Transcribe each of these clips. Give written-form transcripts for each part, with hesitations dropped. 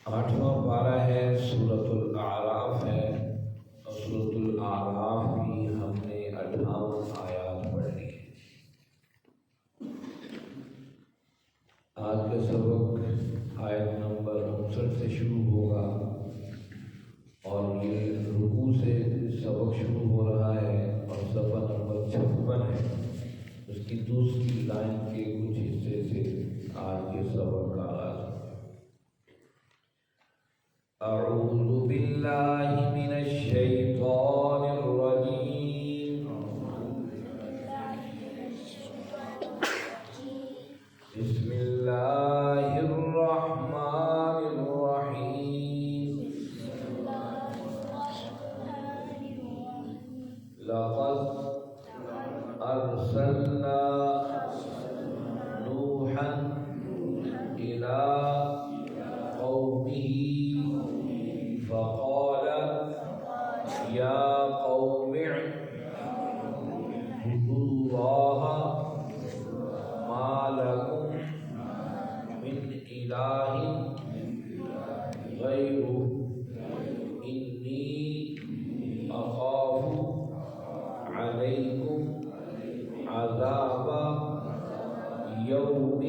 آٹھواں پارہ ہے، سورۃ الاعراف ہے، اور سورۃ الاعراف کی ہم نے 58 آیات پڑھ لی ہے۔ آج کا سبق آیت نمبر 59 سے شروع ہوگا، اور یہ رکوع سے سبق شروع ہو رہا ہے اور صفحہ نمبر 56 ہے۔ اس کی دوسری لائن کے کچھ حصے سے آج کے سبق کا آغاز ہے۔ اعوذ باللہ من الشیطان الرجیم، بسم اللہ الرحمن الرحیم، لقد ارسلنا نوحا الى قومه فقال یا قوم اعبدوا اللہ ما لکم من الہ غیرہ انی اخاف علیکم عذاب یوم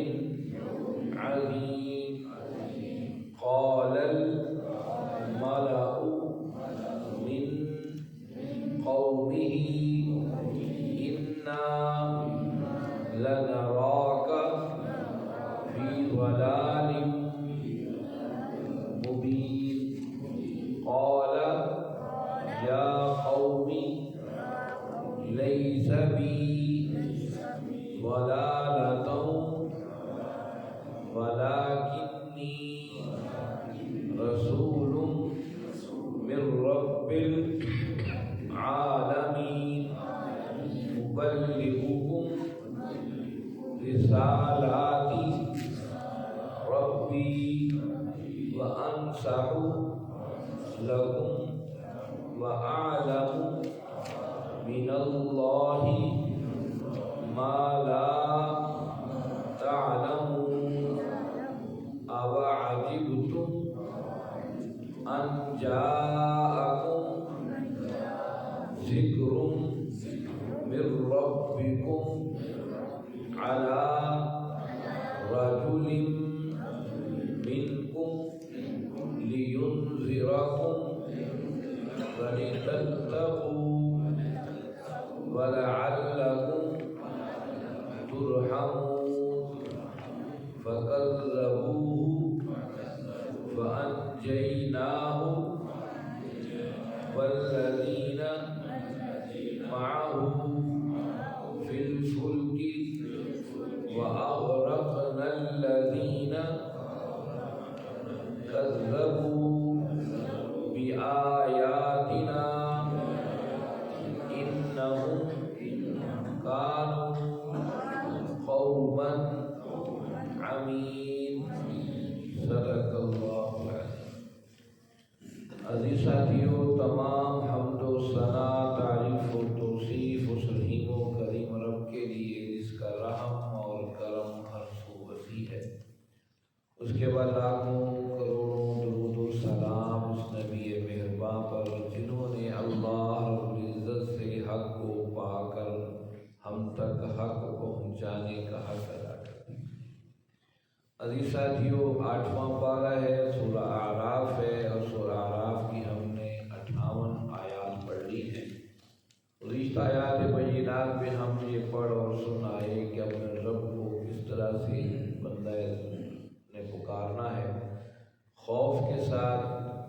عظیم۔ قال الملأ من قومه إنا لنراك في ضلال مبين۔ قال يا قوم ليس بي ضلالة ولكني رسول من رب العالمين مبلغكم رسالات ربي وأنصح لكم وأعلم من الله ما لا تعلمون۔ أوعجبتم أن جاءكم ذكر من ربكم على رجل منكم لينذركم ولتتقوا ولعلكم ترحمون۔ فكذبوه فأنجيناه والذين معه في الفلك وأغرقنا الذين كذبوا بآياتنا إنهم كانوا قوما عمين۔ صدق اللہ العظیم۔ عزیز ساتھیو، تمام حمد و ثنا، تعریف و توصیف اس رحیم و کریم رب کے لیے جس کا رحم اور کرم ہر سو وسیع ہے۔ اس کے بعد لاکھوں کروڑوں درود و سلام اس نبی مہرباں پر جنہوں نے اللہ رب العزت سے حق کو پا کر ہم تک حق پہنچانے کا حق ادا کر دیا۔ عزیز ساتھیو، 8واں پارہ ہے، سورہ اعراف ہے، اور سورہ اعراف کی ہم نے 58 آیات پڑھ لی ہیں۔ گزشتہ آیات بینات میں ہم نے یہ پڑھ اور سنا ہے کہ اپنے رب کو کس طرح سے بندہ نے پکارنا ہے، خوف کے ساتھ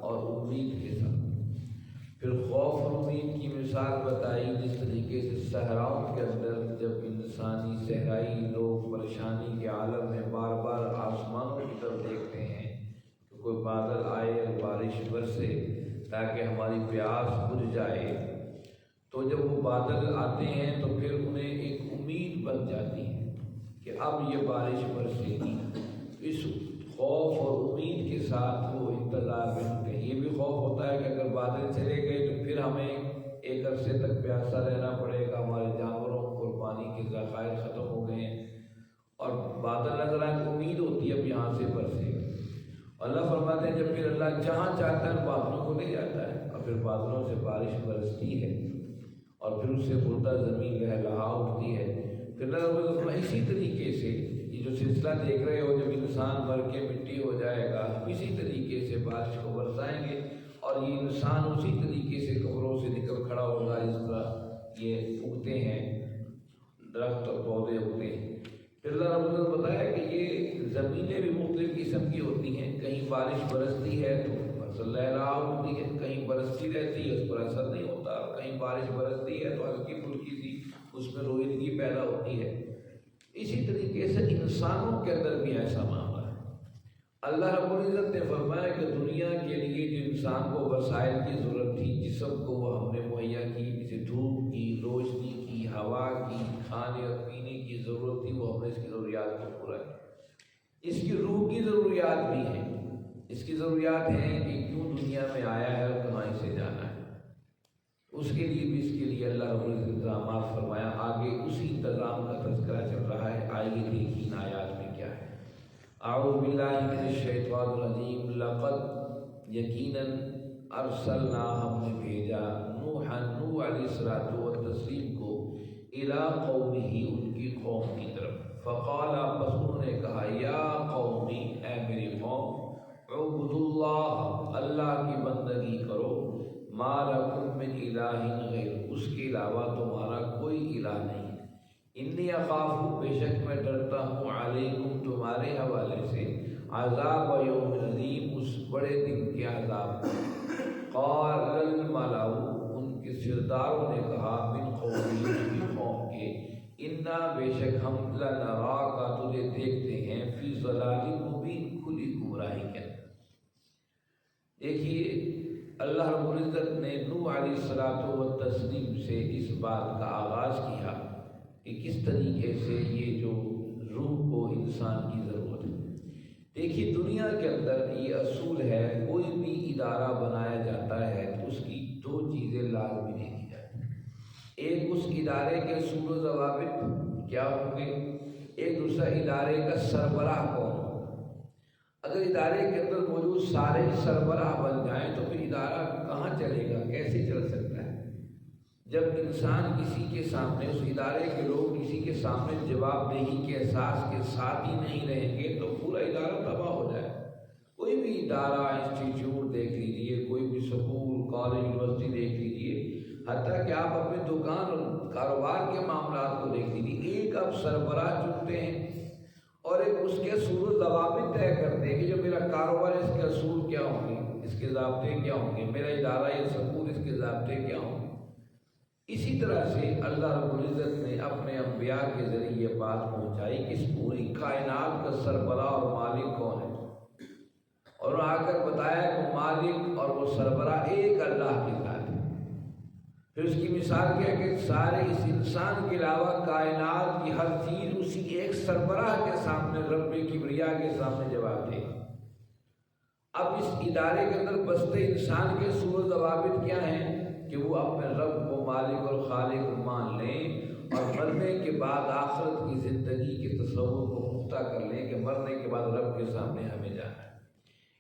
اور امید کے ساتھ۔ پھر خوف اور امید کی مثال بتائی، جس طریقے سے صحراؤں کے اندر جب انسانی صحرائی لوگ پریشانی کے عالم میں بار بار آسمانوں کی طرف دیکھتے ہیں کہ کوئی بادل آئے اور بارش برسے تاکہ ہماری پیاس بجھ جائے، تو جب وہ بادل آتے ہیں تو پھر انہیں ایک امید بن جاتی ہے کہ اب یہ بارش برسے گی۔ اس خوف اور امید کے ساتھ وہ انتظار میں ہوتے ہیں۔ یہ بھی خوف ہوتا ہے کہ اگر بادل چلے گئے تو پھر ہمیں ایک عرصے تک پیاسا رہنا پڑے گا، ہمارے جانوروں کو پانی کے ذخائر ختم ہو گئے ہیں، اور بادل نظر آئے تو امید ہوتی ہے اب یہاں سے برسے گا۔ اللہ فرماتے ہیں جب پھر اللہ جہاں چاہتا ہے بادلوں کو لے جاتا ہے اور پھر بادلوں سے بارش برستی ہے اور پھر اس سے مردہ زمین لہلہا اٹھتی ہے. پھر اللہ اسی طریقے سے یہ جو سلسلہ دیکھ رہے ہو، جب انسان مر کے مٹی ہو جائے گا ہم اسی طریقے سے بارش کو برسائیں گے اور یہ انسان اسی طریقے سے قبروں سے نکل کھڑا ہوگا جس طرح یہ اگتے ہیں درخت اور پودے اگتے ہیں. پھر اللہ رب العزت بتایا کہ یہ زمینیں بھی مختلف قسم کی ہوتی ہیں. کہیں بارش برستی ہے تو فصل لہرا ہوتی ہے، کہیں برستی رہتی ہے اس پر اثر نہیں ہوتا، کہیں بارش برستی ہے تو ہلکی پھلکی سی اس میں روئیدگی پیدا ہوتی ہے. اسی طریقے سے انسانوں کے اندر بھی ایسا معاملہ ہے. اللہ رب العزت نے فرمایا کہ دنیا کے لیے جو انسان کو وسائل کی ضرورت تھی، جسم کو وہ ہم نے مہیا کی، جسے دھوپ کی، روشنی کی، ہوا کی، کھانے اور پینے کی ضرورت تھی، وہ ہم نے اس کی ضروریات کو پورا کیا. اس کی روح کی ضروریات بھی ہیں. اس کی ضروریات ہیں کہ کیوں دنیا میں آیا ہے اور کہاں اسے جانا ہے. اس کے لیے بھی اس کے لیے اللہ رب العزت انتظامات فرمایا. آگے اسی انتظام کا تذکرہ چل رہا ہے. آئیے دیکھیں آیات میں کیا ہے. اعوذ باللہ من الشیطان الرجیم. لقد یقیناً ارسلنا ہم نے بھیجا نوح علیہ الصلوۃ والتسلیم کو الی قومہ ان کی قوم کی طرف. فقال پس انہوں نے کہا یا قومی اے میری قوم اعبدوا اللہ اللہ کی بندگی کرو ما لکم من الہ غیر اس کے علاوہ تمہارا کوئی الہ نہیں. انی اخاف بے شک میں ڈرتا ہوں علیکم تمہارے حوالے سے عذاب یوم عظیم اس بڑے دن کے عذاب. قال الملأ ان کے سرداروں نے کہا من قومی ان کی قوم کے انا بے شک ہم لنراک تجھے دیکھتے ہیں فی ضلال مبین کھلی گمراہی کے اندر. دیکھیے اللہ رب العزت نے نوح علیہ الصلوۃ والتسلیم سے اس بات کا آغاز کیا کہ کس طریقے سے یہ جو روح کو انسان کی ضرورت ہے. دیکھیے دنیا کے اندر یہ اصول ہے، کوئی بھی ادارہ بنایا جاتا ہے تو اس کی دو چیزیں لازمی دیکھی جاتی ہیں. ایک اس ادارے کے اصول و ضوابط کیا ہوں گے، ایک دوسرا ادارے کا سربراہ کون ہوگا. اگر ادارے کے اندر موجود سارے سربراہ بن جائیں تو پھر ادارہ کہاں چلے گا، کیسے چل سکتا ہے. جب انسان کسی کے سامنے، اس ادارے کے لوگ کسی کے سامنے جواب دہی کے احساس کے ساتھ ہی نہیں رہیں گے تو پورا ادارہ تباہ ہو جائے. کوئی بھی ادارہ انسٹیٹیوٹ دیکھ لیجیے، کوئی بھی سکول کالج یونیورسٹی دیکھ لیجیے، حتیٰ کہ آپ اپنے دکان اور کاروبار کے معاملات کو دیکھ لیجیے، ایک آپ سربراہ چنتے ہیں اور ایک اس کے اصول و ضوابط طے کرتے ہیں کہ جو میرا کاروبار ہے اس کے اصول کیا ہوں گے، اس کے ضابطے کیا ہوں گے، میرا ادارہ یا سکول اس کے ضابطے کیا ہوں گے. اسی طرح سے اللہ رب العزت نے اپنے انبیاء کے ذریعے یہ بات پہنچائی کہ اس پوری کائنات کا سربراہ اور مالک کون ہے، اور آ کر بتایا کہ مالک اور وہ سربراہ ایک اللہ کے ذات ہے. پھر اس کی مثال کیا کہ سارے اس انسان کے علاوہ کائنات کی ہر چیز اسی ایک سربراہ کے سامنے، رب کبریا کے سامنے جواب دے. اب اس ادارے کے اندر بستے انسان کے اصول و ضوابط کیا ہیں کہ وہ اپنے رب کو مالک اور خالق مان لیں اور مرنے کے بعد آخرت کی زندگی کے تصور کو پختہ کر لیں کہ مرنے کے بعد رب کے سامنے ہمیں جانا ہے.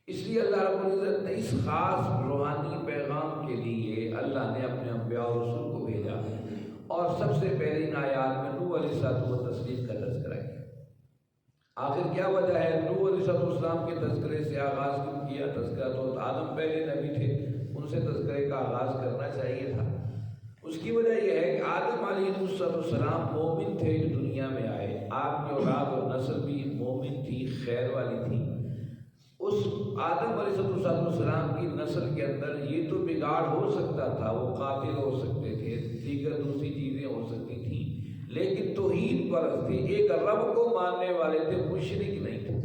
اس لیے اللہ رب العزت نے اس خاص روحانی پیغام کے لیے اللہ نے اپنے انبیاء اور رسول کو بھیجا اور سب سے پہلے ان آیات میں نوح علیہ الصلوۃ والتسلیم کا تذکرہ کیا. آخر کیا وجہ ہے نوح علیہ السلام کے تذکرے سے آغاز کیوں کیا؟ تذکرہ تو آدم پہلے نبی تھے، ان سے تذکرے کا آغاز کرنا چاہیے تھا. اس کی وجہ یہ ہے کہ آدم علیہ السلام مومن تھے جو دنیا میں آئے، آپ کی اولاد اور نسل بھی مومن تھی، خیر والی تھی. اس آدم علیہ السلام کی نسل کے اندر یہ تو بگاڑ ہو سکتا تھا، وہ قاتل ہو سکتے تھے، دیگر دوسری چیزیں ہو سکتی تھیں، لیکن توحید پرست تھے، ایک رب کو ماننے والے تھے، مشرک نہیں تھے.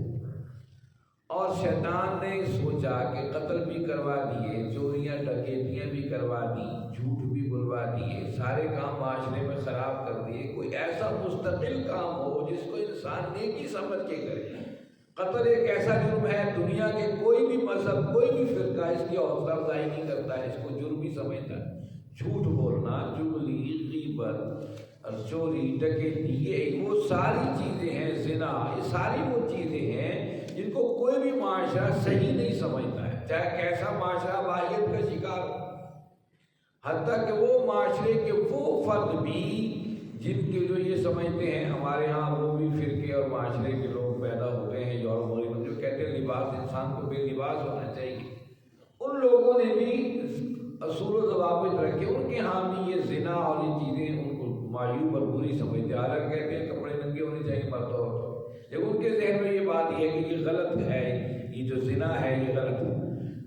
اور شیطان نے سوچا کہ قتل بھی کروا دیے، چوریاں ڈکیتیاں بھی کروا دی، جھوٹ بھی بلوا دیے، سارے کام معاشرے میں خراب کر دیے، کوئی ایسا مستقل کام ہو جس کو انسان نیکی سمجھ کے کرے. قتل ایک ایسا جرم ہے، دنیا کے کوئی بھی مذہب، کوئی بھی فرقہ اس کی حوصلہ افزائی نہیں کرتا ہے، اس کو جرم ہی سمجھتا ہے. جھوٹ بولنا، چغلی، غیبت اور چوری ڈکیتی، یہ وہ ساری چیزیں ہیں، زنا، یہ ساری وہ چیزیں ہیں جن کو کوئی بھی معاشرہ صحیح نہیں سمجھتا ہے، چاہے کیسا معاشرہ باہیت کا شکار ہو، حتیٰ کہ وہ معاشرے کے وہ فرد بھی جن کے جو یہ سمجھتے ہیں ہمارے ہاں وہ بھی فرقے اور معاشرے کے لوگ پیدا ہوتے ہیں یورپ اور جو کہتے ہیں لباس انسان کو بے لباس ہونا چاہیے، ان لوگوں نے بھی اصول و ضوابط رکھے، ان کے ہاں بھی یہ زنا اور یہ چیزیں ان کو معیوب اور بری سمجھتے، حالانکہ کہتے ہیں کپڑے ننگے ہونے چاہیے مرد اور عورت، لیکن ان کے ذہن میں یہ بات یہ ہے کہ یہ غلط ہے، یہ جو زنا ہے یہ غلط ہے۔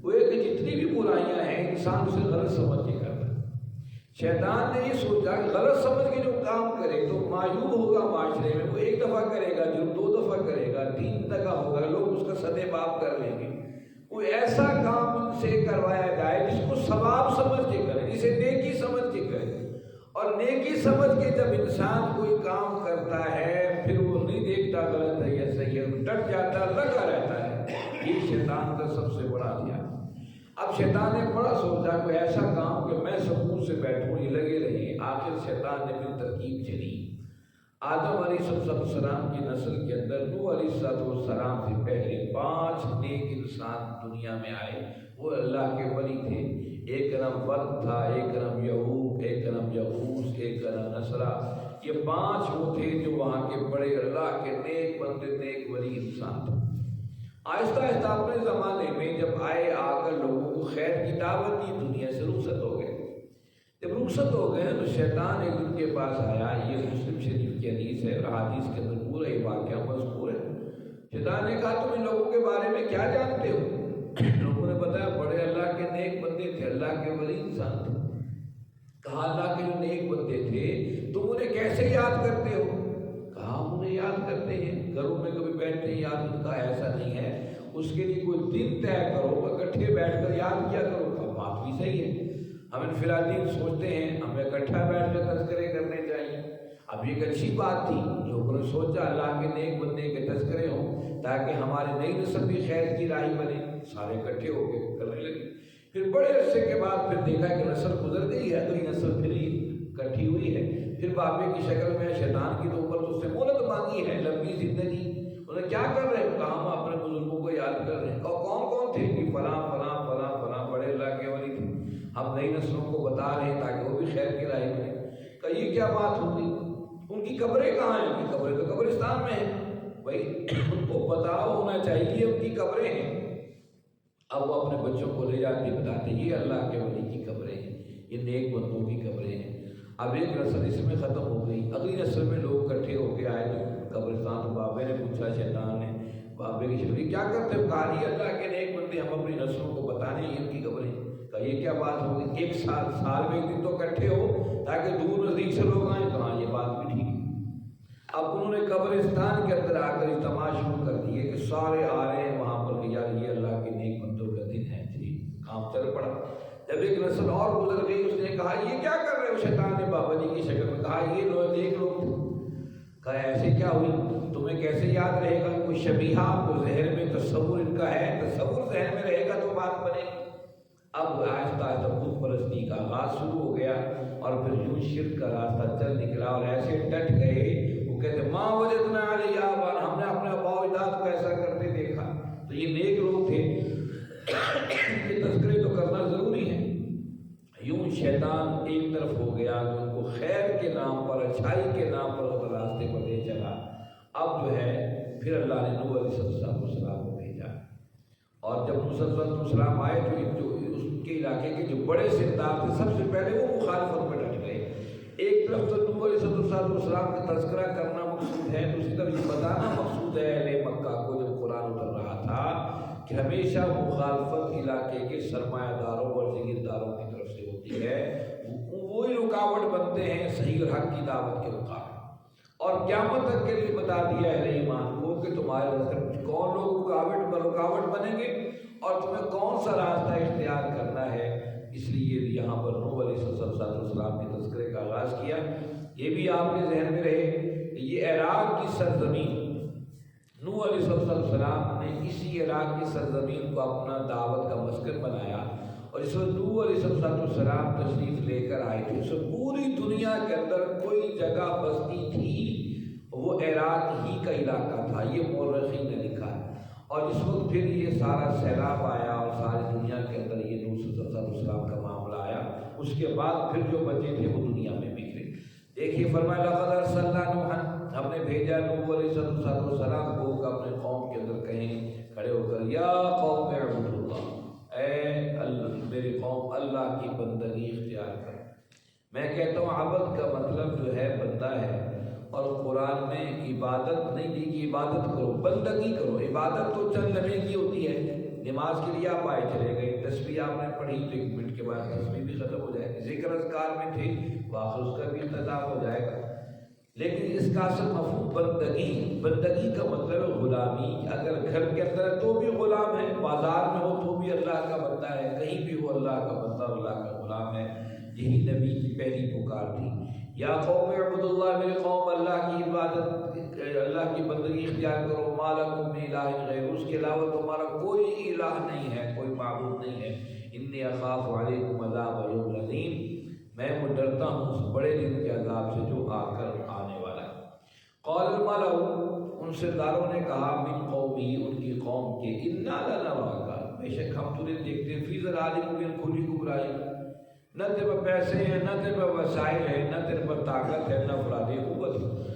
وہ کہ جتنی بھی برائیاں ہیں انسان اسے غلط سمجھ کے کرتا ہے۔ شیطان نے یہ سوچا کہ غلط سمجھ کے جو کام کرے تو معیوب ہوگا معاشرے میں، وہ ایک دفعہ کرے گا، جو 2 دفعہ کرے گا، 3 دفعہ ہوگا، لوگ اس کا سدے باب کر لیں گے۔ کوئی ایسا کام ان سے کروایا جائے جس کو ثواب سمجھ کے کرے، جسے نیکی سمجھ کے کرے، اور نیکی سمجھ کے جب انسان کوئی کام کرتا ہے پھر وہ نہیں دیکھتا غلط ہے یا صحیح ہے، ڈٹ جاتا لگا رہتا ہے۔ یہ شیطان کا سب سے بڑا ہتھیار۔ اب شیطان نے بڑا سوچا کوئی ایسا کام کہ میں سکون سے بیٹھوں، یہ لگے رہے۔ آخر شیطان نے پھر ترکیب چلی۔ آدم علیہ السلام کی نسل کے اندر نوح علیہ السلام سے پہلے 5 نیک انسان دنیا میں آئے، وہ اللہ کے ولی تھے۔ ایک کا نام ود تھا، ایک کا نام یعوق، ایک کا نام یغوث، ایک کا نام نصرہ۔ یہ 5 وہ تھے جو وہاں کے بڑے اللہ کے نیک بندے، نیک ولی انسان تھے۔ آہستہ آہستہ اپنے زمانے میں جب آئے، آ کر لوگوں کو خیر کی دعوت دی، دنیا سے رخصت ہو گئے۔ جب رخصت ہو گئے تو شیطان ایک ان کے پاس آیا، یہ مسلم شریف کی حدیث ہے اور حدیث کے اندر پورا یہ واقعہ مذکور ہے۔ شیطان نے کہا تم ان لوگوں کے بارے میں کیا جانتے ہو؟ لوگوں نے بتایا بڑے اللہ کے نیک بندے تھے، اللہ کے ولی انسان تھے۔ کہا اللہ کے جو نیک بندے تھے تم انہیں کیسے یاد کرتے ہو؟ کہا ہم انہیں یاد کرتے ہیں، گھروں میں کبھی بیٹھتے ہیں یاد، ان کا ایسا نہیں ہے، اس کے لیے کوئی دن طے کرو، اکٹھے بیٹھ کر یاد کیا کرو۔ کہا بات بھی صحیح ہے، ہم انفرادی سوچتے ہیں ہمیں اکٹھا بیٹھ کر تذکرے کرنے چاہیے۔ اب یہ ایک اچھی بات تھی، لوگوں نے سوچا اللہ کے نیک بندے کے تذکرے ہوں تاکہ ہماری نئی نسل بھی خیر کی راہی بنے، سارے اکٹھے ہو کے کرنے لگے۔ پھر بڑے عرصے کے بعد پھر دیکھا کہ نسل گزر گئی ہے، اگلی نسل پھر اکٹھی ہوئی ہے، پھر بابے کی شکل میں شیطان کی تو اوپر تو اس سے مہلت مانگی ہے، لمبی زندگی۔ انہیں کیا کر رہے ہو؟ کہا ہم اپنے بزرگوں کو یاد کر رہے ہیں۔ کہا کون کون تھے؟ کہ فلاں فلاں فلاں فلاں بڑے اللہ کے ولی تھے، ہم نئی نسلوں کو بتا رہے ہیں تاکہ وہ بھی خیر کی راہ بنے۔ کہ یہ کیا بات ہوگی؟ ان کی قبریں کہاں ہیں؟ ان کی قبریں تو قبرستان میں ہیں۔ بھائی ان کو بتاؤ ہونا چاہیے ان کی قبریں ہیں۔ اب وہ اپنے بچوں کو لے جاتے بتاتے یہ اللہ کے ولی کی قبریں ہیں، یہ نیک بندوں کی قبریں ہیں۔ اب ایک نسل اس میں ختم ہو گئی، اگلی نسل میں لوگ اکٹھے ہو کے آئے تو قبرستان تو بابے نے پوچھا، شیطان نے بابے کی شکل کیا کرتے ہو؟ کہا یہ اللہ کے نیک بندے، ہم اپنی نسلوں کو بتانے ان کی قبریں۔ کہا یہ کیا بات ہوگی؟ ایک سال میں ایک دن تو اکٹھے ہو تاکہ دور نزدیک سے لوگ آئیں۔ کہا یہ بات بھی ٹھیک ہے۔ اب انہوں نے قبرستان کے اندر آ کر اجتماع شروع کر دیے کہ سارے آ رہے ہیں وہاں پر کہ یار یہ اللہ کے نیک بندوں کا دن ہے، کام چل پڑا۔ جب ایک نسل اور گزر گئی، اس نے کہا یہ کیا کر رہے ہو؟ شیطان نے بابا جی کی شکل میں کہا یہ لوگ نیک لوگ تھے۔ کہا ایسے کیا ہوئی؟ تمہیں کیسے یاد رہے گا؟ کوئی شبیہہ کو ذہن میں تصور ان کا ہے، تصور ذہن میں رہے گا تو بات بنے گی۔ اب آہستہ آہستہ بت پرستی کا آغاز شروع ہو گیا اور پھر یوں شرک کا راستہ چل نکلا اور ایسے ڈٹ گئے، وہ کہتے ماں وجدنا علیہ آباء، ہم نے اپنے آباء و اجداد کو ایسا کرتے دیکھا۔ تو یہ نیک لوگ تھے، یہ تذکرے تو کرنا ضروری ہے۔ یوں شیطان ایک طرف ہو گیا تو ان کو خیر کے نام پر، اچھائی کے نام پر اس راستے پر لے چلا۔ اب جو ہے پھر اللہ نے نوح علیہ السلام کو بھیجا، اور جب نوح علیہ السلام آئے تو اس کے علاقے کے جو بڑے سردار تھے سب سے پہلے وہ مخالفت میں ڈٹ گئے۔ ایک طرف تو نوح علیہ السلام کا تذکرہ کرنا مقصود ہے، دوسری طرف یہ بتانا مقصود ہے اہل مکہ کو جب قرآن اتر رہا تھا کہ ہمیشہ مخالفت علاقے کے سرمایہ داروں اور جگیرداروں کی طرف سے ہوتی ہے، وہی رکاوٹ بنتے ہیں صحیح اور حق کی دعوت کے مقابلے۔ اور قیامت تک کے لیے بتا دیا ہے ایمان کو کہ تمہارے راستے کون لوگ رکاوٹ بنیں گے اور تمہیں کون سا راستہ اختیار کرنا ہے۔ اس لیے یہاں پر نوح علیہ السلام کے تذکرے کا آغاز کیا۔ یہ بھی آپ کے ذہن میں رہے کہ یہ عراق کی سرزمین، نوح علیہ السلام نے اسی عراق کی سرزمین کو اپنا دعوت کا مسکن بنایا، اور اس وقت نوح علیہ السلام تشریف لے کر آئے تھے۔ اس وقت پوری دنیا کے اندر کوئی جگہ بستی تھی وہ عراق ہی کا علاقہ تھا، یہ مورخین نے لکھا ہے۔ اور اس وقت پھر یہ سارا سیلاب آیا اور ساری دنیا کے اندر یہ نوح علیہ السلام کا معاملہ آیا، اس کے بعد پھر جو بچے تھے وہ دنیا میں بکھرے۔ دیکھیے فرمایا لقد ارسلنا نوحا، ہم نے بھیجا نوح علیہ السلام کو کہ اپنے قوم کے اندر کہیں کھڑے ہو کر یا قوم اعبدوا اللہ، اے میری قوم اللہ کی بندگی اختیار کرو۔ میں کہتا ہوں عبد کا مطلب جو ہے بندہ ہے، اور قرآن میں عبادت نہیں دی کہ عبادت کرو، بندگی کرو۔ عبادت تو چند لمحے کی ہوتی ہے، نماز کے لیے آپ آئے چلے گئے، تسبیح آپ نے پڑھی تو 1 منٹ کے بعد تسبیح بھی ختم ہو جائے گی، ذکر اذکار میں تھے واقع اس کا بھی انتظام ہو جائے گا، لیکن اس کا اصل مفہوم بندگی۔ بندگی کا مطلب ہے غلامی۔ اگر گھر کے اندر ہے تو بھی غلام ہے، بازار میں ہو تو بھی اللہ کا بندہ ہے، کہیں بھی ہو اللہ کا بندہ، اللہ کا غلام ہے۔ یہی نبی کی پہلی پکار تھی، یا قوم اعبدوا اللہ، میرے قوم اللہ کی عبادت، اللہ کی بندگی اختیار کرو، ما لکم من الہ غیر، اس کے علاوہ تمہارا کوئی الہ نہیں ہے، کوئی معبود نہیں ہے۔ انی اخاف علیکم عذاب یوم عظیم، میں ڈرتا ہوں اس بڑے دن کے عذاب سے جو آ کر آنے والا ہے۔ قال الملأ، ان سرداروں نے کہا، من قومی، ان کی قوم کے، انا لنراک، بے شک ہم تجھے دیکھتے ہیں، فی ضلال مبین، کھلی گمراہی، نہ تیرے پاس پیسے ہیں، نہ تیرے پاس وسائل ہیں، نہ تیرے پاس طاقت ہے، نہ افرادی قوت ہے۔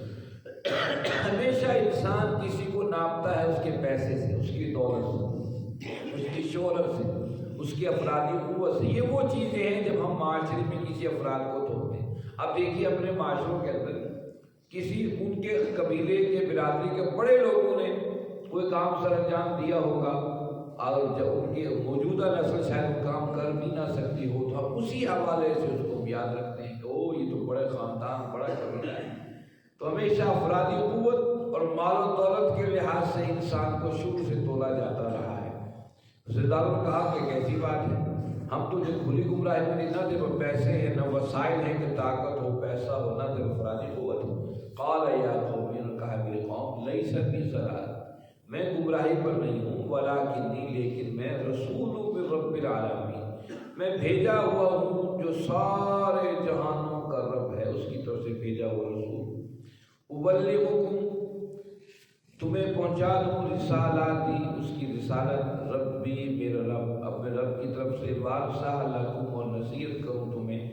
ہمیشہ انسان کسی کو ناپتا ہے اس کے پیسے سے، اس کی دولت سے، اس کی شہرت سے، اس کی افرادی قوت سے۔ یہ وہ چیزیں ہیں جب ہم معاشرے میں کسی افراد کو توڑتے ہیں۔ اب دیکھیے اپنے معاشروں کے اندر کسی ان کے قبیلے کے، برادری کے بڑے لوگوں نے کوئی کام سر انجام دیا ہوگا، اور جب ان کی موجودہ نسل شاید وہ کام کر بھی نہ سکتی ہو، تو ہم اسی حوالے سے اس کو یاد رکھتے ہیں کہ او یہ تو بڑے خاندان، بڑا قبیلہ ہے۔ تو ہمیشہ افرادی قوت اور مال و دولت کے لحاظ سے انسان کو شروع سے تولا جاتا رہا ہے۔ رشتےداروں نے کہا کہ کیسی بات ہے، ہم تو جو کھلی گمراہی میں، نہ تیرے پاس پیسے ہیں، نہ وسائل ہیں کہ طاقت ہو، پیسہ ہو، نہ تیرے افرادی قوت ہو۔ قال یا قوم، انہوں نے کہا میری قوم، لیس بی ضلال، میں گمراہی پر نہیں ہوں، ولکنی، لیکن میں رسول من رب العالمین، میں بھیجا ہوا ہوں جو سارے جہانوں کا رب ہے، اس کی طرف سے بھیجا ہوا رسول۔ ابلغکم، تمہیں پہنچا دوں، رسالاتی، اس کی رسالت، ربی، میرا رب، اپنے رب کی طرف سے، وارسہ لکم، اور نصیحت کروں تمہیں،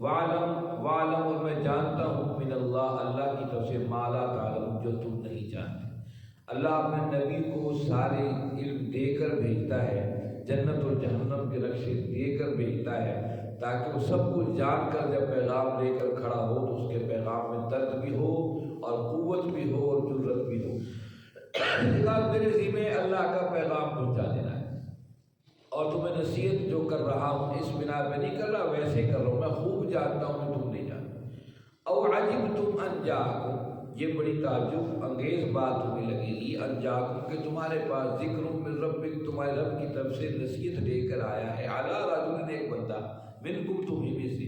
وعلم، اور میں جانتا ہوں، من اللہ، اللہ کی طرف سے، ما لا تعلم، جو تم نہیں جانتے۔ اللہ اپنے نبی کو سارے علم دے کر بھیجتا ہے، جنت اور جہنم کے نقشے دے کر بھیجتا ہے، تاکہ وہ سب کچھ جان کر جب پیغام لے کر کھڑا ہو تو اس کے پیغام میں درد بھی ہو اور قوت بھی ہو اور جرت بھی ہو۔ میرے ذمہ اللہ کا پیغام پہنچا دینا ہے، اور تمہیں نصیحت جو کر رہا ہوں اس بنا پہ نہیں کر رہا، ویسے کر رہا ہوں، میں خوب جانتا ہوں کہ تم نہیں جانتے۔ او عجبتم ان جاءکم، یہ بڑی تعجب انگیز بات تمہیں لگے گی، ان جاءکم، کہ تمہارے پاس ذکر من ربک، تمہارے رب کی طرف سے نصیحت لے کر آیا ہے، اعلی رجل، ایک بندہ، منکم، تمہیں میں سے،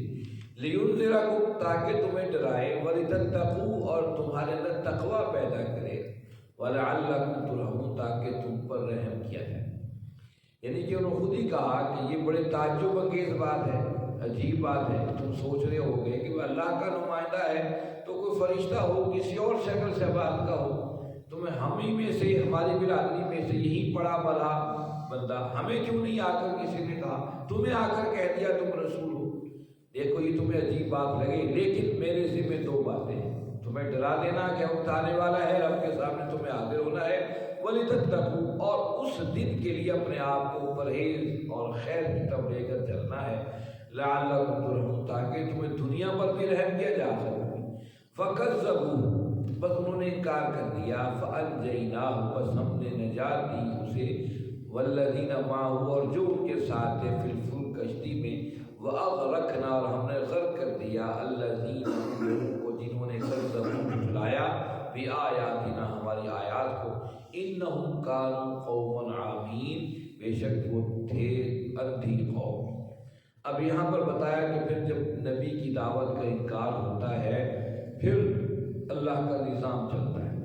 لینذرکم، تاکہ تمہیں ڈرائے، ولتتقوا، اور تمہارے اندر تقوی پیدا کرے، ولعلکم ترحمون، تاکہ تم پر رحم کیا جائے۔ یعنی کہ انہوں نے خود ہی کہا کہ یہ بڑے تعجب انگیز بات ہے، عجیب بات ہے، تم سوچ رہے ہو گے کہ وہ اللہ کا نمائندہ ہے تو کوئی فرشتہ ہو، کسی اور شکل سے بات کا ہو، تمہیں ہم ہی میں سے، ہماری برادری میں سے یہی پڑا بڑا بندہ، ہمیں کیوں نہیں آ کر کسی نے کہا، تمہیں آ کر کہہ دیا تم رسول ہو۔ دیکھو یہ تمہیں عجیب بات لگے، لیکن میرے ذمہ 2 باتیں ہیں، تمہیں ڈرا دینا کہ وقت آنے والا ہے، رب کے سامنے تمہیں حاضر ہونا ہے، وَلِتَتَّقُوا، اور اس دن کے لیے اپنے آپ کو پرہیز اور خیر کی طرف لے کر چلنا ہے، لَعَلَّكُمْ تُرْحَمُونَ، تاکہ تمہیں دنیا پر بھی رحم کیا جا سکے۔ فَكَذَّبُوهُ، بس انہوں نے انکار کر دیا، فَأَنْجَيْنَاهُ، بس ہم نے نجات دی اسے، وَالَّذِينَ مَعَهُ، اور جو ان کے ساتھ تھے، فِي الْفُلْكِ، کشتی میں، وَأَغْرَقْنَا، اور ہم نے غرق کر دیا، الَّذِينَ، ان لوگوں کو جنہوں نے كَذَّبُوا، جھٹلایا، بِآيَاتِنَا، ہماری آیات کو، إِنَّهُمْ كَانُوا قَوْمًا عَمِينَ، بے شک وہ تھے اندھی قوم۔ اب یہاں پر بتایا کہ پھر جب نبی کی دعوت کا انکار ہوتا ہے پھر اللہ کا نظام چلتا ہے۔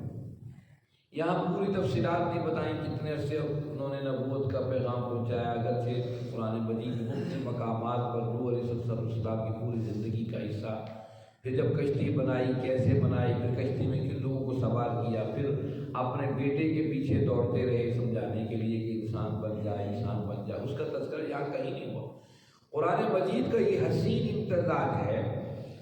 یہاں پوری تفصیلات نہیں بتائیں کتنے عرصے انہوں نے نبوت کا پیغام پہنچایا، اگرچہ قرآن مجید میں مختلف مقامات پر نوح علیہ السلام کی پوری زندگی کا حصہ پھر جب کشتی بنائی کیسے بنائی، پھر کشتی میں کن لوگوں کو سوار کیا، پھر اپنے بیٹے کے پیچھے دوڑتے رہے سمجھانے کے لیے کہ انسان بن جائے انسان بن جائے، اس کا تذکرہ یہاں کہیں نہیں ہوا۔ قرآن مجید کا یہ حسین امتزاج ہے،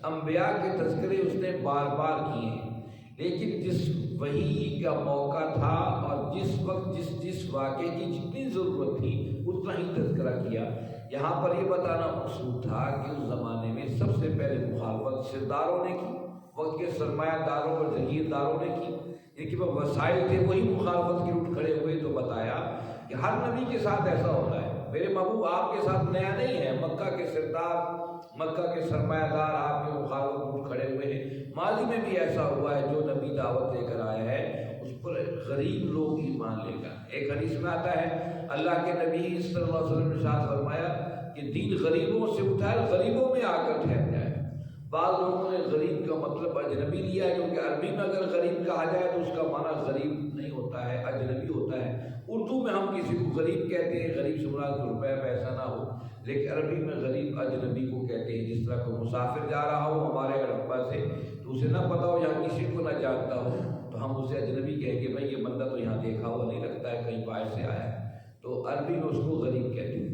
انبیاء کے تذکرے اس نے بار بار کیے ہیں، لیکن جس وحی کا موقع تھا اور جس وقت جس واقعے کی جتنی ضرورت تھی اتنا ہی تذکرہ کیا۔ یہاں پر یہ بتانا مقصود تھا کہ اس زمانے میں سب سے پہلے مخالفت سرداروں نے کی، وقت کے سرمایہ داروں اور جگیرداروں نے کی، جن کے پاس وسائل تھے وہی مخالفت کے اٹھ کھڑے ہوئے۔ تو بتایا کہ ہر نبی کے ساتھ ایسا ہوتا ہے، میرے محبوب آپ کے ساتھ نیا نہیں ہے، مکہ کے سردار مکہ کے سرمایہ دار آپ کے مخالفت اٹھ کھڑے ہوئے ہیں، ماضی میں بھی ایسا ہوا ہے، جو نبی دعوت لے کر آیا ہے اس پر غریب لوگ ایمان لے کر۔ ایک حدیث میں آتا ہے اللہ کے نبی صلی اللہ علیہ وسلم نے ارشاد فرمایا کہ دین غریبوں سے اٹھا ہے، غریبوں میں آ کر ٹھہر جائے۔ بعض لوگوں نے غریب کا مطلب اجنبی لیا ہے، کیونکہ عربی میں اگر غریب کہا جائے تو اس کا معنی غریب نہیں ہوتا ہے، اجنبی ہوتا ہے۔ اردو میں ہم کسی کو غریب کہتے ہیں، غریب سے مراد روپے پیسہ نہ ہو، لیکن عربی میں غریب اجنبی کو کہتے ہیں۔ جس طرح کوئی مسافر جا رہا ہو ہمارے ہڑپا سے تو اسے نہ پتا ہو، یہاں کسی کو نہ جانتا ہو، تو ہم اسے اجنبی کہیں گے بھائی یہ بندہ تو یہاں دیکھا ہوا نہیں لگتا ہے، کہیں باہر سے آیا ہے، تو عربی میں اس کو غریب کہتے ہیں۔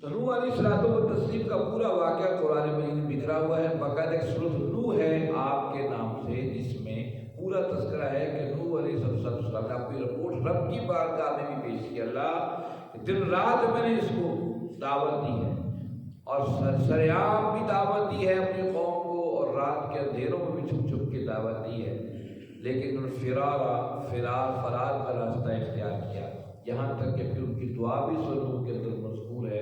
تو نوح علیہ الصلوۃ والتسلیم کا پورا واقعہ قرآن مجید میں بکھرا ہوا ہے، باقاعدہ ایک سورۃ نوح ہے آپ کے نام سے، جس میں پورا تذکرہ ہے کہ نوح علیہ السلام نے اپنی رپورٹ رب کی بارگاہ میں بھی پیش کی۔ اللہ دن رات میں نے اس کو دعوت دی ہے اور سریعام بھی دعوت دی ہے اپنی قوم کو، اور رات کے اندھیروں میں بھی چھپ چھپ کے دعوت دی ہے، لیکن فرار کا راستہ اختیار کیا، یہاں تک کہ پھر ان کی دعا بھی سورۃ کے اندر مذکور ہے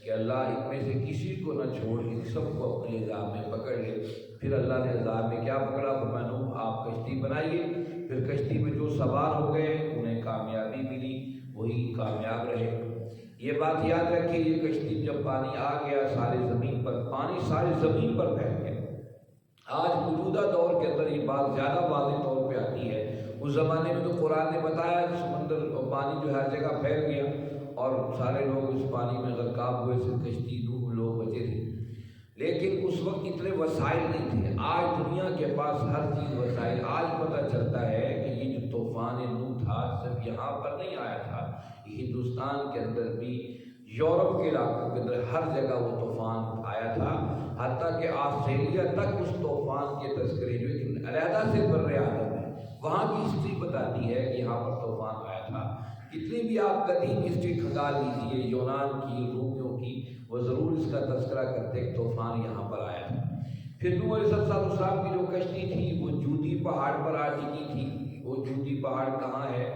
کہ اللہ ان میں سے کسی کو نہ چھوڑ، ان سب کو اپنے عذاب میں پکڑ لے۔ پھر اللہ نے عذاب میں کیا پکڑا؟ فرمایا نوح آپ کشتی بنائیے، پھر کشتی میں جو سوار ہو گئے انہیں کامیابی ملی، وہی کامیاب رہے۔ یہ بات یاد رکھیے، یہ کشتی جب پانی آ گیا ساری زمین پر، پانی ساری زمین پر پھیل گیا۔ آج موجودہ دور کے اندر یہ بات زیادہ واضح طور پہ آتی ہے، اس زمانے میں تو قرآن نے بتایا سمندر اور پانی جو ہر جگہ پھیل گیا اور سارے لوگ اس پانی میں غرقاب ہوئے، صرف کشتی نوح لوگ بچے تھے، لیکن اس وقت اتنے وسائل نہیں تھے۔ آج دنیا کے پاس ہر چیز وسائل، آج پتہ چلتا ہے کہ یہ جو طوفان نوح تھا صرف یہاں پر نہیں آیا تھا، ہندوستان کے اندر بھی، یورپ کے علاقوں کے اندر ہر جگہ وہ طوفان آیا تھا، حتیٰ کہ آسٹریلیا تک اس طوفان کے تذکرے جو ایک علیحدہ سے بر اعظم ہے، وہاں کی ہسٹری بتاتی ہے کہ یہاں پر طوفان آیا تھا۔ کتنی بھی آپ قدیم ہسٹری کھنگال لیجیے، یونان کی، رومیوں کی، وہ ضرور اس کا تذکرہ کرتے کہ طوفان یہاں پر آیا تھا۔ پھر نوح علیہ السلام کی جو کشتی تھی وہ جودی پہاڑ پر آ چکی تھی۔ وہ جودی پہاڑ کہاں ہے؟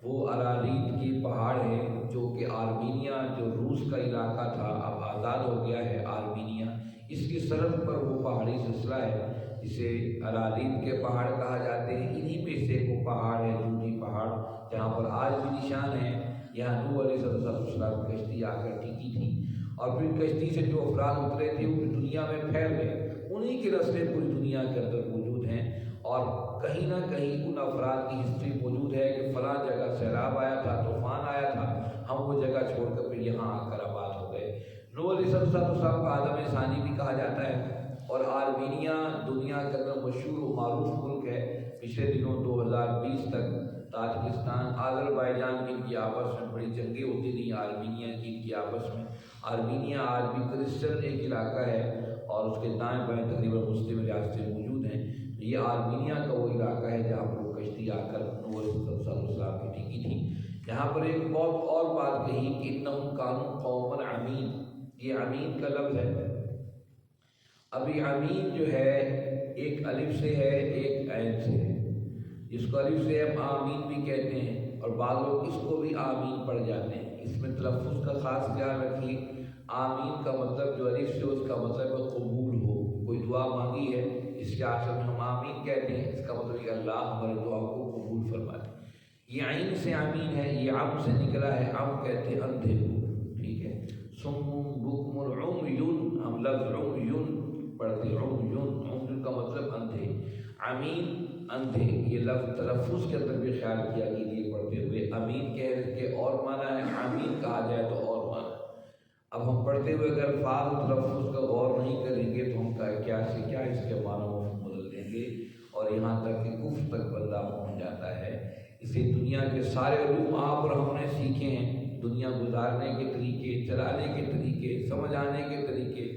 وہ اراریت کی پہاڑ ہے، جو کہ آرمینیا جو روس کا علاقہ تھا اب آزاد ہو گیا ہے آرمینیا، اس کی سرحد پر وہ پہاڑی سلسلہ ہے جسے اراریت کے پہاڑ کہا جاتے ہیں۔ انہی میں سے وہ پہاڑ ہے جودی پہاڑ، جہاں پر آج بھی نشان ہے۔ یہاں نوح علیہ السلام کشتی آ کر ٹکی تھی، اور پھر کشتی سے جو افراد اترے تھے وہ دنیا میں پھیل گئے، انہی کے رستے پوری دنیا کے اندر موجود ہیں، اور کہیں نہ کہیں ان افراد کی ہسٹری موجود ہے کہ فلاں جگہ سیلاب آیا تھا، طوفان آیا تھا، ہم وہ جگہ چھوڑ کر پھر یہاں آ کر آباد ہو گئے۔ نوح علیہ السلام کو آدم ثانی بھی کہا جاتا ہے، اور آرمینیا دنیا کے اندر مشہور و معروف ملک ہے۔ پچھلے دنوں 2020 تک تاجکستان آذربائیجان کی آپس میں بڑی جنگیں ہوتی تھیں، آرمینیا کی آپس میں۔ آرمینیا آج بھی کرسچن ایک علاقہ ہے، اور اس کے دائیں بائیں تقریباً مسلم ریاستیں موجود ہیں۔ یہ آرمینیا کا وہ علاقہ ہے جہاں پر وہ کشتی آ کر نوح علیہ السلام کی ٹکی تھی۔ یہاں پر ایک بہت اور بات کہی کہ انہم کانوا قوما عمین، یہ عمین کا لفظ ہے۔ اب یہ عمین جو ہے ایک الف سے ہے ایک عین سے ہے، جس کو الف سے ہم آمین بھی کہتے ہیں، اور بعض لوگ اس کو بھی آمین پڑھ جاتے ہیں۔ اس میں تلفظ کا خاص خیال رکھیے، آمین کا مطلب جو الف سے اس کا مطلب ہے قبول ہو، کوئی دعا مانگی ہے اس کے آخر میں ہم آمین کہتے ہیں، اس کا مطلب ہے کہ اللہ ہماری دعا کو قبول فرمائے۔ یہ عین سے آمین ہے، یہ عم سے نکلا ہے، عم کہتے ہیں اندھے کو، ٹھیک ہے۔ صم بکم عمیٌ، ہم لفظ عمیٌ پڑھتے ہیں، عمیٌ کا مطلب اندھے، امین اندھے، یہ لفظ تلفظ کے اندر بھی خیال کیا کیجیے پڑھتے ہوئے۔ امین کہہ کے اور معنی ہے، امین کہا جائے تو اور معنی۔ اب ہم پڑھتے ہوئے اگر الفاظ تلفظ کا غور نہیں کریں گے تو ہم کیا اس کے معنی اور یہاں تک کہ کفر تک بندہ پہنچ جاتا ہے۔ اسے دنیا کے سارے علوم آپ اور ہم نے سیکھے ہیں، دنیا گزارنے کے طریقے، چلانے کے طریقے، سمجھ آنے کے طریقے۔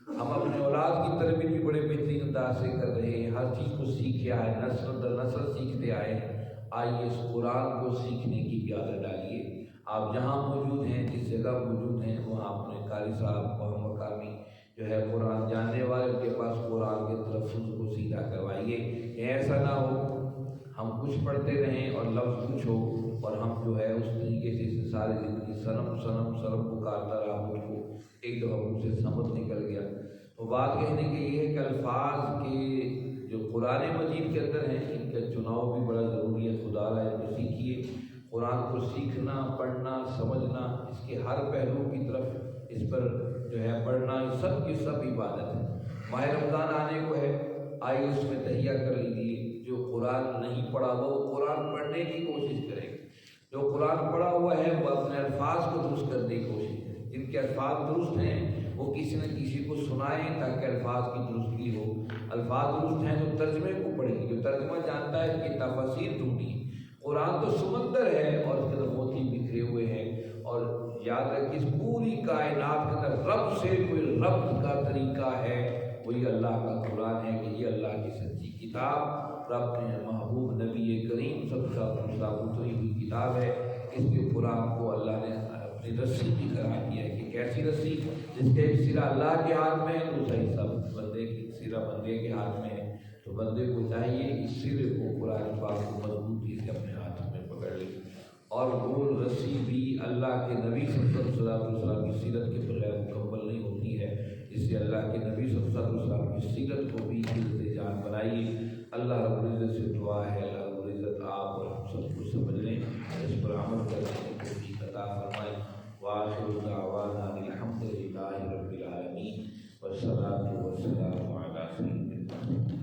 ہم اپنے اولاد کی تربیت بھی بڑے بہترین انداز سے کر رہے ہیں، ہر چیز کو سیکھے آئے، نسل در نسل سیکھتے آئے ہیں۔ آئیے اس قرآن کو سیکھنے کی بھی عادت ڈالیے۔ آپ جہاں موجود ہیں، جس جگہ موجود ہیں، وہاں اپنے قاری صاحب اور مقامی جو ہے قرآن جاننے والے، ان کے پاس قرآن کے تلفظ کو سیدھا کروائیے۔ ایسا نہ ہو ہم کچھ پڑھتے رہیں اور لفظ کچھ ہو، اور ہم جو ہے اس طریقے سے ساری زندگی سنم سنم سنم پکارتا رہا، مجھ کو ایک دفعہ مجھ سے سمجھ نکل گیا۔ تو بات کہنے کی یہ ہے کہ الفاظ کے جو قرآن مجید کے اندر ہیں، ان کا چناؤ بھی بڑا ضروری ہے۔ خدا را ان کو سیکھیے، قرآن کو سیکھنا، پڑھنا، سمجھنا، اس کے ہر پہلو کی طرف اس پر جو ہے پڑھنا، یہ سب کی سب عبادت ہے۔ ماہ رمضان آنے کو ہے، آئیے اس میں تہیہ کر لیجیے۔ جو قرآن نہیں پڑھا ہوا وہ قرآن پڑھنے کی کوشش کرے، جو قرآن پڑھا ہوا ہے وہ اپنے الفاظ کو درست کرنے کی کوشش کرے۔ جن کے الفاظ درست ہیں وہ کسی نہ کسی کو سنائیں تاکہ الفاظ کی درستگی ہو۔ الفاظ درست ہیں تو ترجمے کو پڑھیں، جو ترجمہ جانتا ہے اس کی تفاسیر ڈھونڈی۔ قرآن تو سمندر ہے اور اس کے اندر موتی بکھرے ہوئے ہیں، اور یاد رکھیں اس پوری کائنات کے اندر رب سے کوئی ربط کا طریقہ ہے، وہی اللہ کا قرآن ہے، کہ یہ اللہ کی سچی کتاب، رب نے محبوب نبی کریم صلی اللہ علیہ وسلم اتری ہوئی کتاب ہے۔ اس کے قرآن کو اللہ نے اپنی رسی بھی قرار دیا ہے کہ کیسی رسی، جس کے ایک سرا اللہ کے ہاتھ میں ہے، دوسرا حصہ بندے کی سرا بندے کے ہاتھ میں ہے۔ تو بندے کو چاہیے اس سرے کو قرآن پاک کو مضبوطی سے اپنے ہاتھ میں پکڑ لے، اور وہ رسی بھی اللہ کے نبی صلی اللہ علیہ وسلم کی سیرت کے بغیر مکمل نہیں ہوتی ہے۔ اس سے اللہ کے نبی صلی اللہ علیہ وسلم کی سیرت کو بھی سیرت جان بنائیے۔ اللہ رب العزت سے دعا ہے، اللہ رب العزت آپ اور ہم سب کو سمجھنے، اس پر عمل کرنے کی توفیق عطا فرمائے۔ وآخر دعوانا